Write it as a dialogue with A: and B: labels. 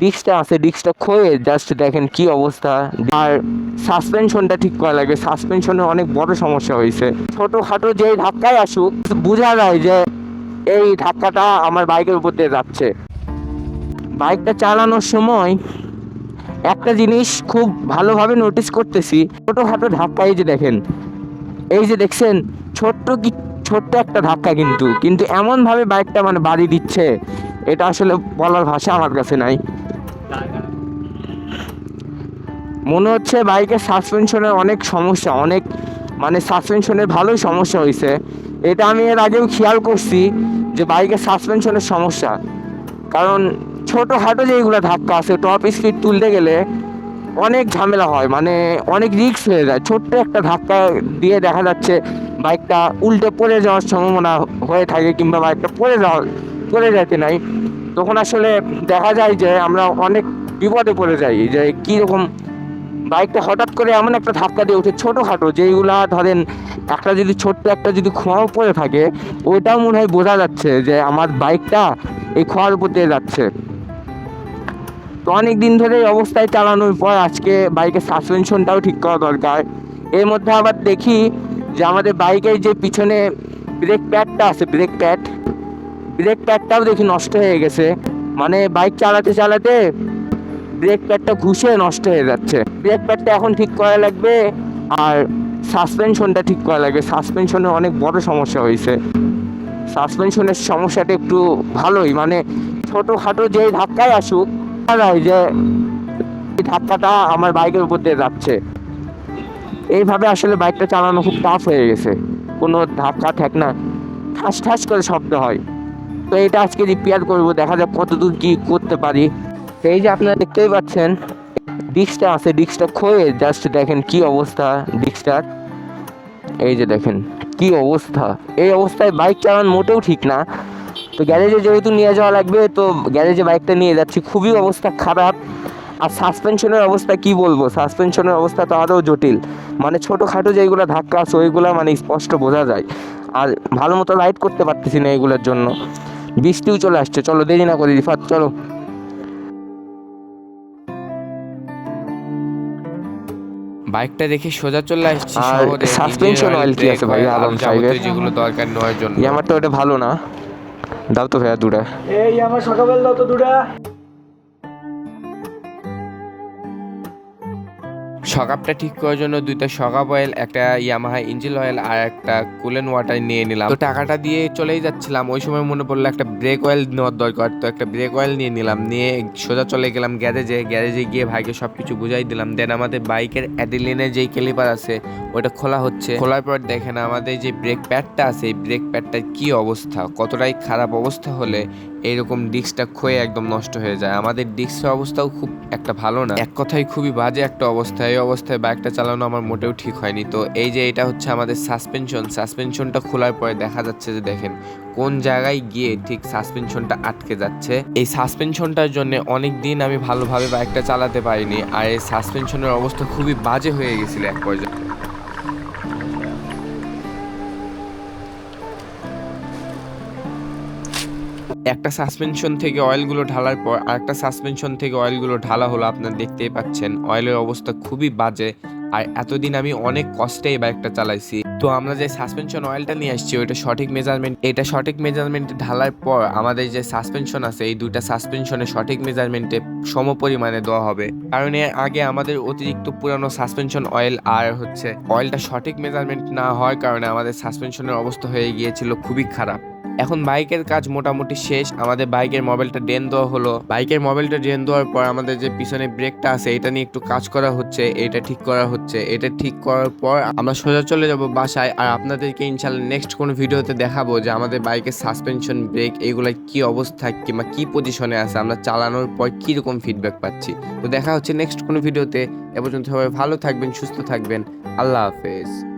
A: ডিস্কটা আছে, ডিস্কটা ক্ষয়ে জাস্ট দেখেন কি অবস্থা। আর সাসপেনশনটা ঠিক করা লাগে, সাসপেনশনের অনেক বড় সমস্যা হয়েছে। ছোটোখাটো যে ধাক্কায় আসুক বোঝা যায় যে এই ধাক্কাটা আমার বাইকের উপর দিয়ে যাচ্ছে। বাইকটা চালানোর সময় একটা জিনিস খুব ভালোভাবে নোটিস করতেছি, ছোটোখাটো ধাক্কা, এই যে দেখেন, এই যে দেখছেন, ছোট্ট একটা ধাক্কা, কিন্তু এমনভাবে বাইকটা মানে বাড়ি দিচ্ছে, এটা আসলে বলার ভাষা আমার কাছে নাই। মনে হচ্ছে বাইকের সাসপেনশনের অনেক সমস্যা, অনেক মানে সাসপেনশনের ভালোই সমস্যা হয়েছে। এটা আমি এর আগেও খেয়াল করছি যে বাইকের সাসপেনশনের সমস্যা, কারণ ছোটোখাটো যেগুলো ধাক্কা আছে টপ স্পিড তুলতে গেলে অনেক ঝামেলা হয়, মানে অনেক রিস্ক হয়ে যায়। ছোট্ট একটা ধাক্কা দিয়ে দেখা যাচ্ছে বাইকটা উল্টে পড়ে যাওয়ার সম্ভাবনা হয়ে থাকে, কিংবা বাইকটা পড়ে যেতে নাই, তখন আসলে দেখা যায় যে আমরা অনেক বিপদে পড়ে যাই। যে কীরকম বাইকটা হঠাৎ করে এমন একটা ধাক্কা দিয়ে ওঠে, ছোটোখাটো যেইগুলা ধরেন ছোট্ট একটা যদি খোঁয়াও পড়ে থাকে, ওইটাও মনে হয় বোঝা যাচ্ছে যে আমার বাইকটা এই খোঁয়ার উপর দিয়ে যাচ্ছে। তো অনেক দিন ধরে এই অবস্থায় চালানোর পর আজকে বাইকের সাসপেনশনটাও ঠিক করা দরকার। এর মধ্যে আবার দেখি যে আমাদের বাইকের যে পিছনে ব্রেক প্যাডটা আছে, ব্রেক প্যাডটাও দেখি নষ্ট হয়ে গেছে। মানে বাইক চালাতে চালাতে ব্রেক প্যাডটা ঘুষে নষ্ট হয়ে যাচ্ছে। ব্রেক প্যাডটা এখন ঠিক করা লাগবে, আর সাসপেনশনটা ঠিক করা লাগবে। সাসপেনশনের অনেক বড় সমস্যা হয়েছে। সাসপেনশনের সমস্যাটা একটু ভালোই, মানে ছোটোখাটো যে ধাক্কায় আসুক বোঝা যায় যে এই ধাক্কাটা আমার বাইকের উপর দিয়ে যাচ্ছে। এইভাবে আসলে বাইকটা চালানো খুব টাফ হয়ে গেছে। কোনো ধাক্কা ঠেক না, ঠাস ঠাস করে শব্দ হয়। তো এটা আজকে রিপেয়ার করবো, দেখা যাক কতদূর কি করতে পারি। তো এই যে আপনারা দেখতেই পাচ্ছেন ডিস্কটা আছে, ডিস্কটা ক্ষয়ে জাস্ট দেখেন কি অবস্থা ডিস্কটার। এই যে দেখেন কি অবস্থা, এই অবস্থায় বাইক চালানো মোটেও ঠিক না। তো গ্যারেজে যেহেতু নিয়ে যাওয়া লাগবে, তো গ্যারেজে বাইকটা নিয়ে যাচ্ছি। খুবই অবস্থা খারাপ। আর সাসপেনশনের অবস্থা কি বলবো, সাসপেনশনের অবস্থা তো আরও জটিল। মানে ছোটোখাটো যেগুলো ধাক্কা আছে ওইগুলো মানে স্পষ্ট বোঝা যায়। আর ভালো মতো রাইড করতে পারতেছি না এগুলোর জন্য। বৃষ্টিও চলে আসছে, চলো দেরি না করি রিফাত, চলো।
B: বাইকটা দেখে সোজা চলে আসছি
A: আর
B: শহরে,
A: সাসপেনশন অয়েল কি আছে ভাই আলম সাহেবের?
B: যেগুলো দরকার নেওয়ার জন্য।
A: আমার তো ওটা ভালো না, দাও তো ভাইয়া দুটা।
C: এই আমার সকালবেলা দাও তো দুটা।
B: শকাপটা ঠিক করার জন্য দুইটা শকাপ অয়েল, একটা ইয়ামাহা ইঞ্জিন অয়েল আর একটা কুলেন ওয়াটার নিয়ে নিলাম। তো টাকাটা দিয়ে চলেই যাচ্ছিলাম, ওই সময় মনে পড়লো একটা ব্রেক অয়েল নেওয়ার দরকার। তো একটা ব্রেক অয়েল নিয়ে নিলাম, নিয়ে সোজা চলে গেলাম গ্যারেজে গিয়ে ভাইকে সবকিছু বুঝাই দিলাম। দেন আমাদের বাইকের অ্যাডিলিনের যেই ক্যালিপার আছে ওটা খোলা হচ্ছে। খোলার পর দেখেন আমাদের যে ব্রেক প্যাডটা আছে, এই ব্রেক প্যাডটার কি অবস্থা, কতটাই খারাপ অবস্থা হলে এইরকম ডিস্কটা ক্ষয়ে একদম নষ্ট হয়ে যায়। আমাদের ডিস্কের অবস্থাও খুব একটা ভালো না, এক কথায় খুবই বাজে একটা অবস্থা। এই অবস্থায় বাইকটা চালানো আমার মোটেও ঠিক হয়নি। তো এই যে এটা হচ্ছে আমাদের সাসপেনশনটা খোলার পরে দেখা যাচ্ছে যে দেখেন কোন জায়গায় গিয়ে ঠিক সাসপেনশনটা আটকে যাচ্ছে। এই সাসপেনশনটার জন্য অনেক দিন আমি ভালোভাবে বাইকটা চালাতে পারিনি, আর এই সাসপেনশনের অবস্থা খুবই বাজে হয়ে গেছিল এক পর্যায়ে। একটা সাসপেনশন থেকে অয়েলগুলো ঢালার পর আরেকটা সাসপেনশন থেকে অয়েলগুলো ঢালা হলো, আপনারা দেখতেই পাচ্ছেন অয়েলের অবস্থা খুবই বাজে। আর এতদিন আমি অনেক কষ্টে এই বাইকটা চালাইছি। তো আমরা যে সাসপেনশন অয়েলটা নিয়ে আসছি ওইটা সঠিক মেজারমেন্টে ঢালার পর আমাদের যে সাসপেনশন আছে এই দুইটা সাসপেনশনে সঠিক মেজারমেন্টে সম পরিমাণে দেওয়া হবে। কারণ এর আগে আমাদের অতিরিক্ত পুরানো সাসপেনশন অয়েল আর হচ্ছে অয়েলটা সঠিক মেজারমেন্ট না হওয়ার কারণে আমাদের সাসপেনশনের অবস্থা হয়ে গিয়েছিল খুবই খারাপ। এখন বাইকের কাজ মোটামুটি শেষ, আমাদের বাইকের মোবাইলটা ড্রেন দেওয়া হলো। বাইকের মোবাইলটা ড্রেন দেওয়ার পর আমাদের যে পিছনে ব্রেকটা আছে এটা নিয়ে একটু কাজ করা হচ্ছে, এটা ঠিক করা হচ্ছে। এটা ঠিক করার পর আমরা সোজা চলে যাব বাসায়। আর আপনাদেরকে ইনশাল্লাহ নেক্সট কোনো ভিডিওতে দেখাবো যে আমাদের বাইকের সাসপেনশন ব্রেক এগুলো কি অবস্থা কিংবা কি পজিশনে আছে, আমরা চালানোর পর কীরকম ফিডব্যাক পাচ্ছি। তো দেখা হচ্ছে নেক্সট কোনো ভিডিওতে। এ পর্যন্ত সবাই ভালো থাকবেন, সুস্থ থাকবেন, আল্লাহ হাফেজ।